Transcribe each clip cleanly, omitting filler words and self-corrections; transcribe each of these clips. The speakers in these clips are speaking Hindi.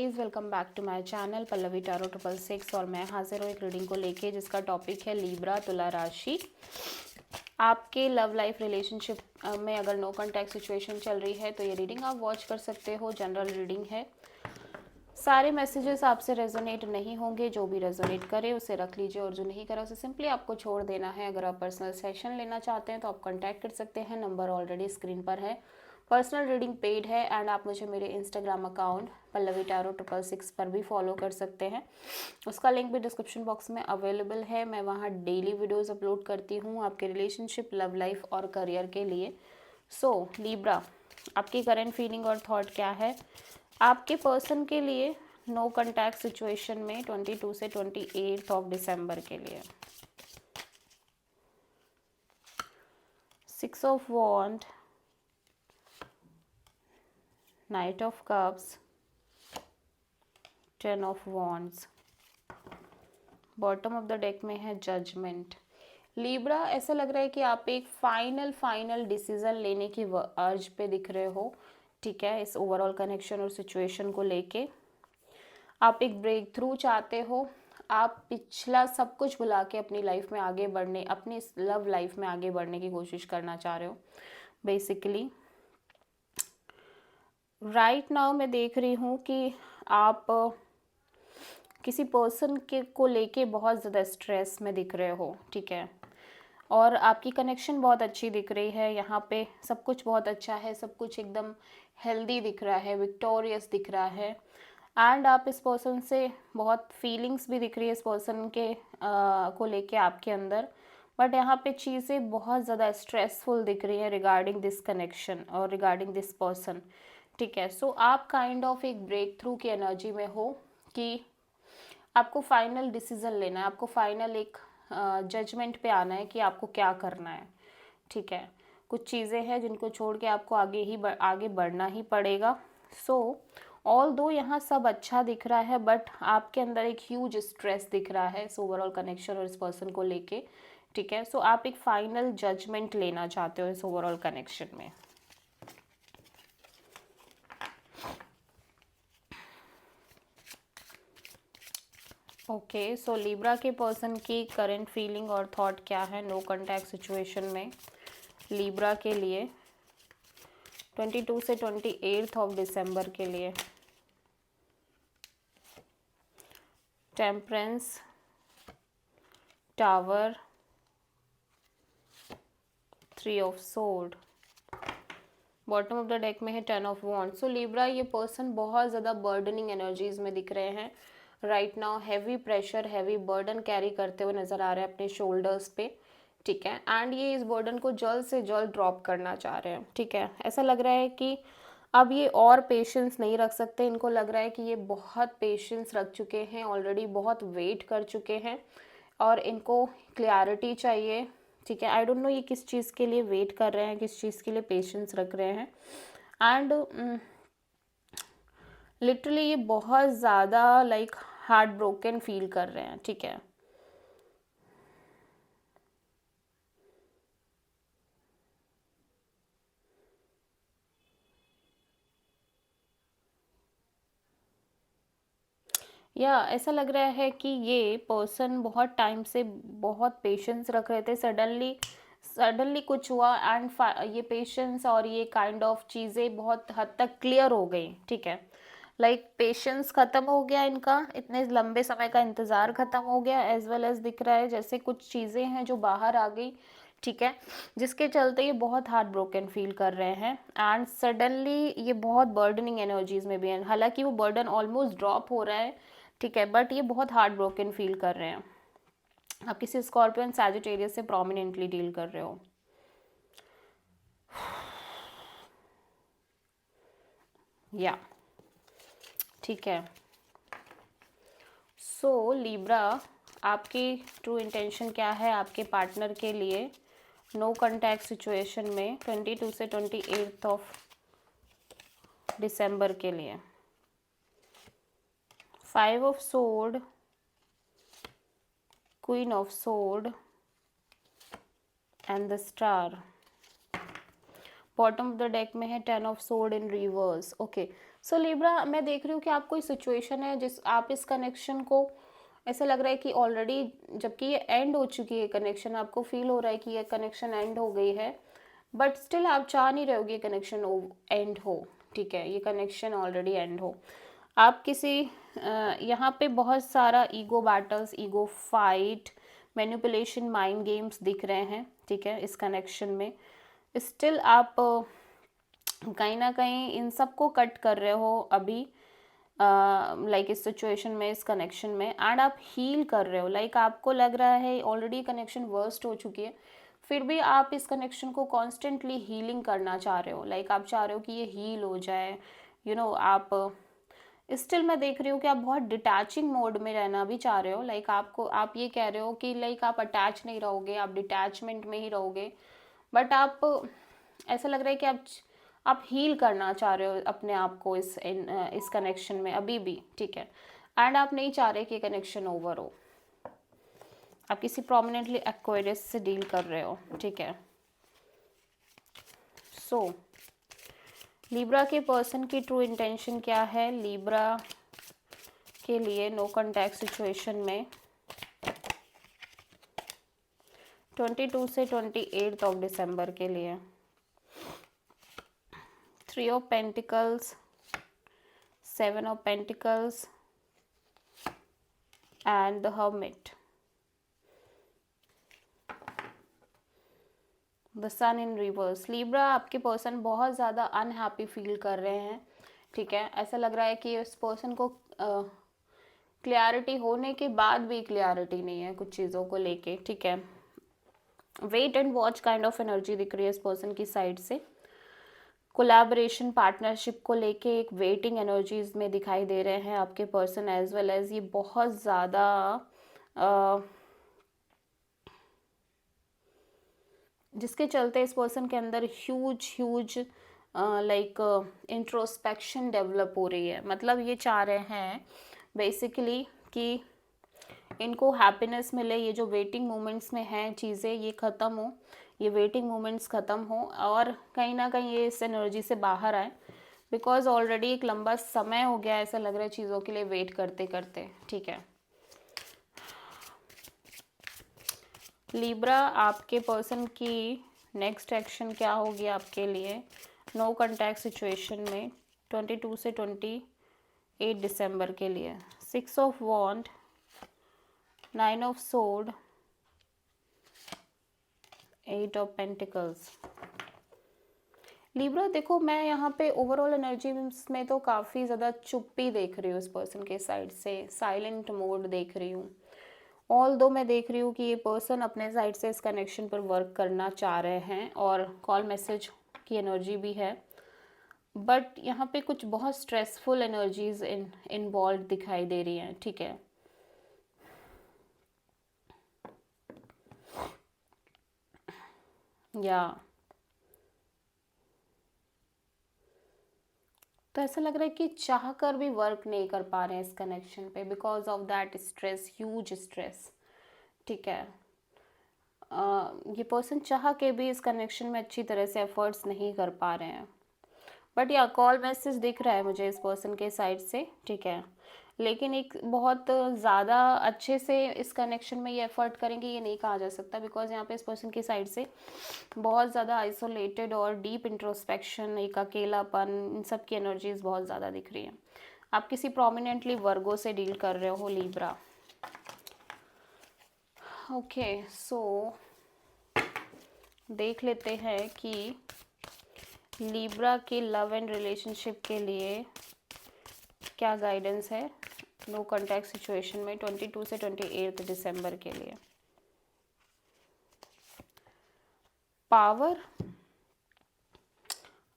Please welcome back to my channel Pallavi tarot 666 और मैं हाजिर हूँ एक रीडिंग को लेके जिसका टॉपिक है लीब्रा तुला राशि। आपके लव लाइफ रिलेशनशिप में अगर नो कॉन्टैक्ट सिचुएशन चल रही है तो ये रीडिंग आप वॉच कर सकते हो। जनरल रीडिंग है, सारे मैसेजेस आपसे रेजोनेट नहीं होंगे। जो भी रेजोनेट करे उसे रख लीजिए और जो नहीं करा उसे सिंपली आपको छोड़ देना है। अगर आप पर्सनल सेशन लेना चाहते हैं तो आप कॉन्टैक्ट कर सकते हैं, नंबर ऑलरेडी स्क्रीन पर है। पर्सनल रीडिंग पेड है एंड आप मुझे मेरे इंस्टाग्राम अकाउंट पल्लवी टारो 666 पर भी फॉलो कर सकते हैं। उसका लिंक भी डिस्क्रिप्शन बॉक्स में अवेलेबल है। मैं वहाँ डेली वीडियोस अपलोड करती हूँ आपके रिलेशनशिप, लव लाइफ और करियर के लिए। सो लीब्रा, आपकी करंट फीलिंग और थॉट क्या है आपके पर्सन के लिए नो कॉन्टैक्ट सिचुएशन में 22 से 28 ऑफ दिसंबर के लिए। 6 of wand, knight of cups, 10 of wands, bottom of the deck में है जजमेंट। लीब्रा, ऐसा लग रहा है कि आप एक फाइनल डिसीजन लेने की अर्ज पे दिख रहे हो, ठीक है। इस ओवरऑल कनेक्शन और सिचुएशन को लेके आप एक ब्रेक थ्रू चाहते हो। आप पिछला सब कुछ भुला के अपनी लाइफ में आगे बढ़ने, अपनी लव लाइफ में आगे बढ़ने की कोशिश करना चाह रहे हो बेसिकली। राइट नाउ मैं देख रही हूँ कि आप किसी पर्सन के को लेके बहुत ज़्यादा स्ट्रेस में दिख रहे हो, ठीक है। और आपकी कनेक्शन बहुत अच्छी दिख रही है, यहाँ पे सब कुछ बहुत अच्छा है, सब कुछ एकदम हेल्दी दिख रहा है, विक्टोरियस दिख रहा है। एंड आप इस पर्सन से बहुत फीलिंग्स भी दिख रही है इस पर्सन के को लेके आपके अंदर। बट यहाँ पे चीज़ें बहुत ज़्यादा स्ट्रेसफुल दिख रही है रिगार्डिंग दिस कनेक्शन और रिगार्डिंग दिस पर्सन, ठीक है। सो आप काइंड ऑफ एक ब्रेक थ्रू की एनर्जी में हो कि आपको फाइनल डिसीजन लेना है, आपको फाइनल एक जजमेंट पे आना है कि आपको क्या करना है, ठीक है। कुछ चीज़ें हैं जिनको छोड़ के आपको आगे बढ़ना ही पड़ेगा। सो ऑल दो यहाँ सब अच्छा दिख रहा है बट आपके अंदर एक ह्यूज स्ट्रेस दिख रहा है इस ओवरऑल कनेक्शन और इस पर्सन को लेके, ठीक है। सो आप एक फाइनल जजमेंट लेना चाहते हो इस ओवरऑल कनेक्शन में। ओके, सो लीब्रा के पर्सन की करंट फीलिंग और थॉट क्या है नो कॉन्टैक्ट सिचुएशन में लीब्रा के लिए 22 से 28 ऑफ दिसंबर के लिए। Temperance, tower, 3 of sword, bottom of the deck में है 10 ऑफ वॉन्ड। सो लीब्रा, ये पर्सन बहुत ज़्यादा बर्डनिंग एनर्जीज में दिख रहे हैं right now. Heavy pressure, heavy burden carry करते हुए नज़र आ रहे हैं अपने शोल्डर्स पे, ठीक है। एंड ये इस बर्डन को जल्द से जल्द ड्रॉप करना चाह रहे हैं, ठीक है। ऐसा लग रहा है कि अब ये और पेशेंस नहीं रख सकते। इनको लग रहा है कि ये बहुत पेशेंस रख चुके हैं ऑलरेडी, बहुत वेट कर चुके हैं और इनको क्लैरिटी चाहिए, ठीक है। आई डोंट नो ये किस चीज़ के लिए वेट कर रहे हैं, किस चीज़ के लिए पेशेंस रख रहे हैं। एंड लिटरली ये बहुत ज़्यादा लाइक हार्ट ब्रोकन फील कर रहे हैं, ठीक है। या ऐसा लग रहा है कि ये पर्सन बहुत टाइम से बहुत पेशेंस रख रहे थे, सडनली कुछ हुआ एंड ये पेशेंस और ये काइंड ऑफ चीज़ें बहुत हद तक क्लियर हो गई, ठीक है। लाइक पेशेंस ख़त्म हो गया इनका, इतने लंबे समय का इंतज़ार ख़त्म हो गया। एज वेल एज दिख रहा है जैसे कुछ चीज़ें हैं जो बाहर आ गई, ठीक है, जिसके चलते ये बहुत हार्ट ब्रोकन फील कर रहे हैं। एंड सडनली ये बहुत बर्डनिंग एनर्जीज में भी हैं, हालांकि वो बर्डन ऑलमोस्ट ड्रॉप हो रहा है, ठीक है, बट ये बहुत हार्ट ब्रोकन फील कर रहे हैं। आप किसी स्कॉर्पियन सैजिटेरियस से प्रोमिनेंटली डील कर रहे हो। या ठीक है। सो लीब्रा, आपकी ट्रू इंटेंशन क्या है आपके पार्टनर के लिए नो कॉन्टैक्ट सिचुएशन में 22 से 28 ऑफ दिसंबर के लिए। 5 of sword, queen of sword and the star. Bottom of the deck में है 10 of sword in reverse. Okay, so Libra, मैं देख रही हूँ कि आप कोई सिचुएशन है जिस आप इस कनेक्शन को ऐसा लग रहा है कि ऑलरेडी, जबकि ये एंड हो चुकी है कनेक्शन, आपको फील हो रहा है कि ये कनेक्शन एंड हो गई है, बट स्टिल आप चाह नहीं रहे हो कि ये कनेक्शन एंड हो, ठीक है, ये कनेक्शन ऑलरेडी एंड हो। आप किसी यहाँ पे बहुत सारा ego battles, ego fight, manipulation, mind games दिख रहे हैं, ठीक है, इस कनेक्शन में। स्टिल आप कहीं ना कहीं इन सब को कट कर रहे हो अभी, लाइक इस सिचुएशन में, इस कनेक्शन में, एंड आप हील कर रहे हो। लाइक आपको लग रहा है ऑलरेडी कनेक्शन वर्स्ट हो चुकी है, फिर भी आप इस कनेक्शन को कॉन्स्टेंटली हीलिंग करना चाह रहे हो। लाइक आप चाह रहे हो कि ये हील हो जाए, आप स्टिल मैं देख रही हूँ कि आप बहुत डिटैचिंग मोड में रहना भी चाह रहे हो। लाइक आप ये कह रहे हो कि लाइक आप अटैच नहीं रहोगे, आप डिटैचमेंट में ही रहोगे, बट आप ऐसा लग रहा है कि आप हील करना चाह रहे हो अपने आप को इस कनेक्शन में अभी भी, ठीक है, एंड आप नहीं चाह रहे कि कनेक्शन ओवर हो। आप किसी प्रोमिनेंटली एक्वायरियस से डील कर रहे हो, ठीक है। सो लिब्रा के पर्सन की ट्रू इंटेंशन क्या है लिब्रा के लिए नो कॉन्टैक्ट सिचुएशन में 22 से 28 ऑफ दिसंबर के लिए? 3 of pentacles, 7 of pentacles and the hermit, the sun in reverse. Libra, आपके पर्सन बहुत ज़्यादा अनहैप्पी फील कर रहे हैं, ठीक है। ऐसा लग रहा है कि उस पर्सन को क्लियरिटी होने के बाद भी क्लियरिटी नहीं है कुछ चीज़ों को लेके, ठीक है। Wait and watch kind of energy दिख रही है इस पर्सन की साइड से। कोलैबोरेशन, पार्टनरशिप को लेके एक वेटिंग एनर्जीज में दिखाई दे रहे हैं आपके पर्सन, एज वेल एज ये बहुत ज़्यादा जिसके चलते इस पर्सन के अंदर ह्यूज लाइक इंट्रोस्पेक्शन डेवलप हो रही है। मतलब ये चाह रहे हैं बेसिकली कि इनको हैप्पीनेस मिले, ये जो वेटिंग मोमेंट्स में हैं चीज़ें ये ख़त्म हो, ये वेटिंग मोमेंट्स ख़त्म हो, और कहीं ना कहीं ये इस एनर्जी से बाहर आए, बिकॉज ऑलरेडी एक लंबा समय हो गया ऐसा लग रहा है चीज़ों के लिए वेट करते करते, ठीक है। लिब्रा, आपके पर्सन की नेक्स्ट एक्शन क्या होगी आपके लिए नो कॉन्टैक्ट सिचुएशन में 22 से 28 दिसंबर के लिए? 6 of wand, 9 of sword, 8 of pentacles. Libra, देखो मैं यहाँ पे ओवरऑल एनर्जी में तो काफ़ी ज़्यादा चुप्पी देख रही हूँ इस पर्सन के साइड से, साइलेंट मोड देख रही हूँ। ऑल दो मैं देख रही हूँ कि ये पर्सन अपने साइड से इस कनेक्शन पर वर्क करना चाह रहे हैं और कॉल मैसेज की एनर्जी भी है, बट यहाँ पे कुछ बहुत स्ट्रेसफुल एनर्जीज इन्वॉल्व दिखाई दे रही हैं, ठीक है। या तो ऐसा लग रहा है कि चाह कर भी वर्क नहीं कर पा रहे हैं इस कनेक्शन पे, because of that stress, huge stress, ठीक है। ये पर्सन चाह के भी इस कनेक्शन में अच्छी तरह से एफर्ट्स नहीं कर पा रहे हैं, बट या कॉल मैसेज दिख रहा है मुझे इस पर्सन के साइड से, ठीक है। लेकिन एक बहुत ज़्यादा अच्छे से इस कनेक्शन में ये एफर्ट करेंगे ये नहीं कहा जा सकता, बिकॉज यहाँ पे इस पर्सन की साइड से बहुत ज़्यादा आइसोलेटेड और डीप इंट्रोस्पेक्शन, एक अकेलापन, इन सब की एनर्जीज बहुत ज़्यादा दिख रही हैं। आप किसी प्रोमिनेंटली वर्गो से डील कर रहे हो लिब्रा। ओके, सो देख लेते हैं कि लिब्रा के लव एंड रिलेशनशिप के लिए क्या गाइडेंस है नो कॉन्टैक्ट सिचुएशन में 22 से 28 दिसंबर के लिए। पावर,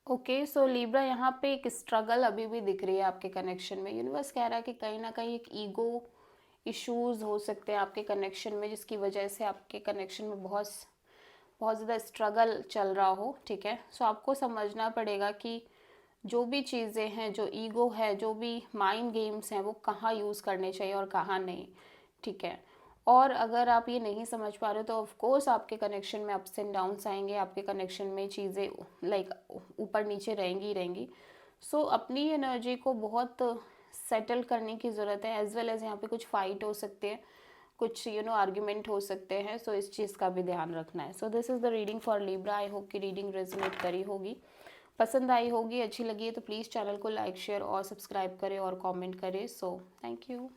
ओके, सो लिब्रा, यहाँ पे एक स्ट्रगल अभी भी दिख रही है आपके कनेक्शन में। यूनिवर्स कह रहा है कि कहीं ना कहीं एक ईगो इश्यूज हो सकते हैं आपके कनेक्शन में, जिसकी वजह से आपके कनेक्शन में बहुत ज़्यादा स्ट्रगल चल रहा हो, ठीक है। सो आपको समझना पड़ेगा कि जो भी चीज़ें हैं, जो ईगो है, जो भी माइंड गेम्स हैं, वो कहाँ यूज़ करने चाहिए और कहाँ नहीं, ठीक है। और अगर आप ये नहीं समझ पा रहे तो ऑफ कोर्स आपके कनेक्शन में अप्स एंड डाउन्स आएंगे, आपके कनेक्शन में चीज़ें लाइक ऊपर नीचे रहेंगी ही रहेंगी। सो अपनी एनर्जी को बहुत सेटल करने की ज़रूरत है, एज वेल एज यहाँ पे कुछ फाइट हो सकते हैं, कुछ आर्ग्यूमेंट हो सकते हैं, सो इस चीज़ का भी ध्यान रखना है। So this is the reading for Libra. I hope कि रीडिंग रेजोनेट करी होगी, पसंद आई होगी, अच्छी लगी है तो प्लीज़ चैनल को लाइक शेयर और सब्सक्राइब करें और कमेंट करें। So thank you.